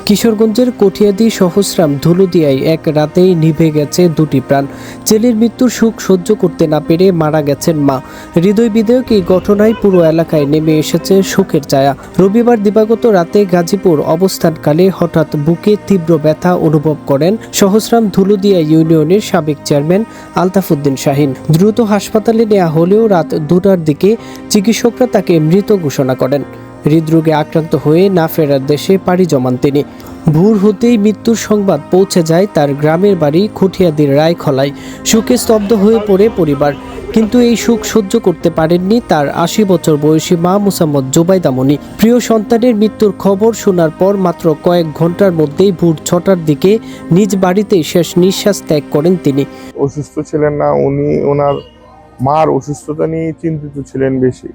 কিশোরগঞ্জের কঠিয়াদি সহস্রাম ধুলুদিয়ায় এক রাতেই নিভে গেছে দুটি প্রাণ। ছেলের মৃত্যুর সুখ সহ্য করতে না পেরে মারা গেছেন মা। হৃদয় বিদায়ক এই ঘটনায় পুরো এলাকায় নেমে এসেছে শোকের ছায়া। রবিবার দিবাগত রাতে গাজীপুর অবস্থানকালে হঠাৎ বুকে তীব্র ব্যথা অনুভব করেন সহস্রাম ধুলুদিয়া ইউনিয়নের সাবেক চেয়ারম্যান আলতাফউদ্দিন শাহিন। দ্রুত হাসপাতালে নেওয়া হলেও রাত 2টার দিকে চিকিৎসকরা তাকে মৃত ঘোষণা করেন। হৃদরোগে আক্রান্ত হয়ে না ফেরার দেশে পাড়ি জমান তিনি। ভোর হতেই মৃত্যুর সংবাদ পৌঁছে যায় তার গ্রামের বাড়ি খুটিয়াদির রায়খলায়। শোকে স্তব্ধ হয়ে পড়ে পরিবার, কিন্তু এই সুখ সহ্য করতে পারেননি তার 80 বছর বয়সী মা মুসাম্মদ জোবাইদা মনি। প্রিয় সন্তানের মৃত্যুর খবর শোনার পর মাত্র কয়েক ঘন্টার মধ্যেই ভোর 6টার দিকে নিজ বাড়িতেই শেষ নিঃশ্বাস ত্যাগ করেন তিনি। অসুস্থ ছিলেন না, উনি ওনার মার অসুস্থতা নিয়ে চিন্তিত ছিলেন বেশি।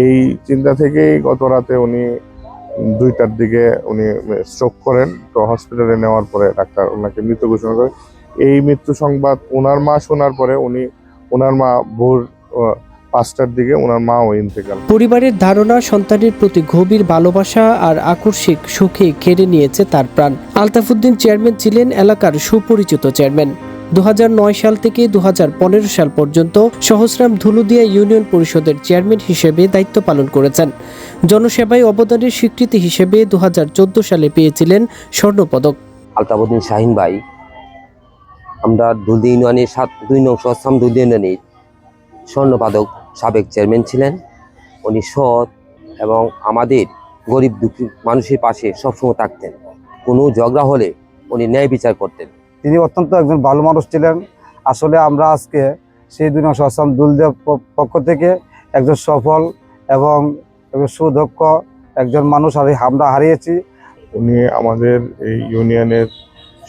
এই চিন্তা থেকেই গত রাতে উনি 2টার দিকে উনি স্ট্রোক করেন। তো হসপিটালে নেওয়ার পরে ডাক্তার ওনাকে মৃত ঘোষণা করে। এই মৃত্যু সংবাদ ওনার মা শোনার পরে ওনার মা ভোর 5টার দিকে ওনার মাও ইন্তেকাল। পরিবারের ধারণা সন্তানের প্রতি গভীর ভালোবাসা আর আকস্মিক সুখে কেড়ে নিয়েছে তার প্রাণ। আলতাফউদ্দিন চেয়ারম্যান ছিলেন এলাকার সুপরিচিত চেয়ারম্যান। 2009 সাল থেকে 2015 সাল পর্যন্ত সহস্রাম ধুলুদিয়া ইউনিয়ন পরিষদের চেয়ারম্যান হিসেবে দায়িত্ব পালন করেছেন। জনসেবায় অবদানের স্বীকৃতি হিসেবে 2014 সালে পেয়েছিলেন স্বর্ণপদক। আলতাফউদ্দিন শাহিন ভাই আমরা ধুলদি ইউনিয়নের 2 নং সহস্রাম ধুলদি ইউনিয়নের স্বর্ণপদক সাবেক চেয়ারম্যান ছিলেন। উনি সৎ এবং আমাদের গরিব দুঃখী মানুষের পাশে সবসময় থাকতেন। কোনো ঝগড়া হলে উনি ন্যায় বিচার করতেন। তিনি অত্যন্ত একজন ভালো মানুষ ছিলেন। আসলে আমরা আজকে সেই 2 নং সহস্রাম ধুলদিয়ার পক্ষ থেকে একজন সফল এবং সুদক্ষ একজন মানুষ আমরা হারিয়েছি। উনি আমাদের এই ইউনিয়নের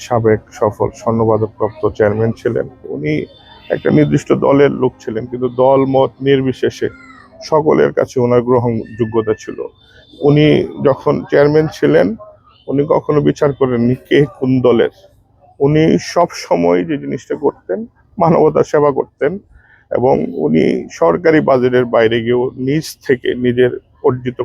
সাবেক সফল স্বর্ণপদকপ্রাপ্ত চেয়ারম্যান ছিলেন। উনি একটা নির্দিষ্ট দলের লোক ছিলেন, কিন্তু দল মত নির্বিশেষে সকলের কাছে ওনার গ্রহণযোগ্যতা ছিল। উনি যখন চেয়ারম্যান ছিলেন উনি কখনো বিচার করেননি কে কোন দলের। উনি সব সময় যে জিনিসটা করতেন মানবতার সেবা করতেন, এবং উনি সরকারি বাজেটের বাইরে গিয়েও নিজ থেকে নিজের অর্জিত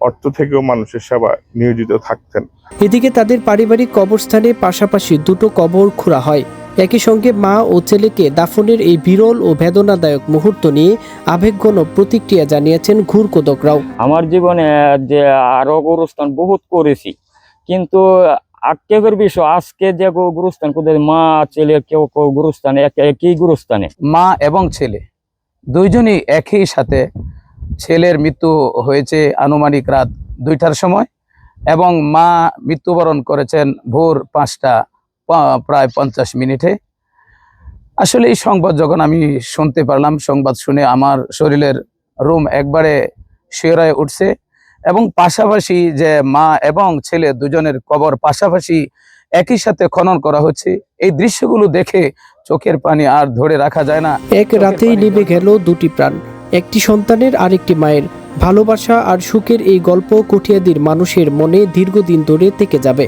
অর্থ থেকেও মানুষের সেবা নিয়োজিত থাকতেন। এদিকে তাদের পারিবারিক কবরস্থানে পাশাপাশি 2টো কবর খোঁড়া হয়। একই সঙ্গে মা ও ছেলেকে দাফনের এই বিরল ও বেদনাদায়ক মুহূর্ত নিয়ে আবেগঘন প্রতিক্রিয়া জানিয়েছেন ঘুরকোদকরাও। আমার জীবনে যে আরো গুরুস্থান বহুত করেছি, কিন্তু আক্ষেপের বিষয় আজকে যে গুরুস্থান কোথায় মা ছেলে কেউ গুরুস্থানে একই গুরুস্থানে। মা এবং ছেলে দুইজনই একই সাথে। ছেলের মৃত্যু হয়েছে আনুমানিক রাত 2টার সময় এবং মা মৃত্যুবরণ করেছেন ভোর 5টা প্রায় 50 মিনিটে। আসলে এই সংবাদ যখন আমি শুনতে পারলাম, সংবাদ শুনে আমার শরীরের রোম একবারে শিহরায় উঠছে। এবং পাশাপাশি যে মা এবং ছেলে দুজনের কবর পাশাপাশি একই সাথে খনন করা হচ্ছে, এই দৃশ্যগুলো দেখে চোখের পানি আর ধরে রাখা যায় না। এক রাতেই নিভে গেল 2টি প্রাণ, একটি সন্তানের আরেকটি মায়ের। ভালোবাসা আর সুখের এই গল্প কঠিয়াদির মানুষের মনে দীর্ঘদিন ধরে থেকে যাবে।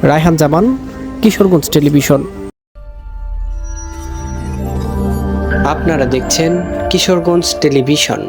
রায়হান জামান, কিশোরগঞ্জ টেলিভিশন। আপনারা দেখছেন কিশোরগঞ্জ টেলিভিশন।